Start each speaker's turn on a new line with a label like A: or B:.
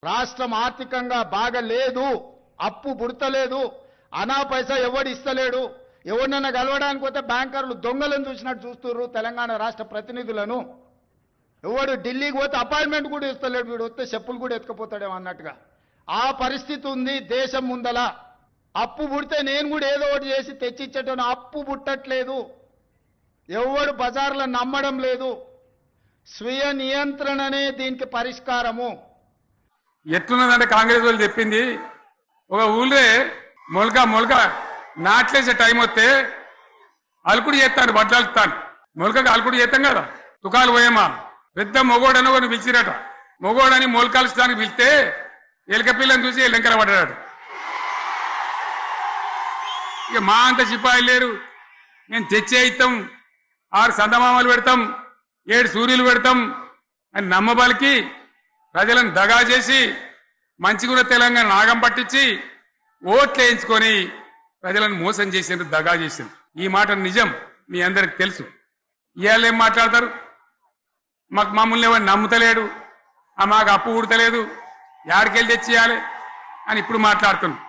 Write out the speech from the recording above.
A: రాష్ట్రం ఆర్థికంగా బాగా లేదు, అప్పు పుడతలేదు, అనా పైసా ఎవడు ఇస్తలేడు. ఎవరినైనా కలవడానికి పోతే బ్యాంకర్లు దొంగలను చూసినట్టు చూస్తున్నారు తెలంగాణ రాష్ట్ర ప్రతినిధులను. ఎవడు ఢిల్లీకి పోతే అపాయింట్మెంట్ కూడా ఇస్తలేడు, వీడు వస్తే చెప్పులు కూడా ఎత్తుకపోతాడేమో అన్నట్టుగా ఆ పరిస్థితి ఉంది దేశం ముందల. అప్పు పుడితే నేను కూడా ఏదో ఒకటి చేసి తెచ్చిచ్చేటను, అప్పు పుట్టట్లేదు, ఎవడు బజార్లో నమ్మడం లేదు. స్వీయ నియంత్రణనే దీనికి పరిష్కారము.
B: ఎట్లున్నదంటే కాంగ్రెస్ వాళ్ళు చెప్పింది, ఒక ఊళ్ళే మొలక నాట్లేసే టైం వస్తే అలుకుడు చేస్తాను, బట్టలుస్తాను, మొలకగా అలుకుడు చేస్తాం కదా, తుకాలు పోయేమా పెద్ద మొగోడని ఒకరిని పిలిచిరట. మొగోడని మొలకలుస్తానికి పిలిస్తే ఎలక పిల్లని చూసి ఎల్లంకర పడ్డాడు. ఇక మా అంత సిపాయిలు లేరు, మేము తెచ్చే ఇస్తాం, 6 సందమామలు పెడతాం, 7 సూర్యులు పెడతాం అని నమ్మబలికి ప్రజలను దగా చేసి మంచిగున్న తెలంగాణ నాగం పట్టించి ఓట్లు వేయించుకొని ప్రజలను మోసం చేసిండ్రు, దగా చేసిండ్రు. ఈ మాట నిజం, మీ అందరికి తెలుసు. ఇవాళ ఏం మాట్లాడతారు, మమ్మల్ని ఎవరు నమ్ముతలేడు, మాకు అప్పు పుడతలేదు, యాడికెళ్ళి తెచ్చియాలి అని ఇప్పుడు మాట్లాడుతున్నాం.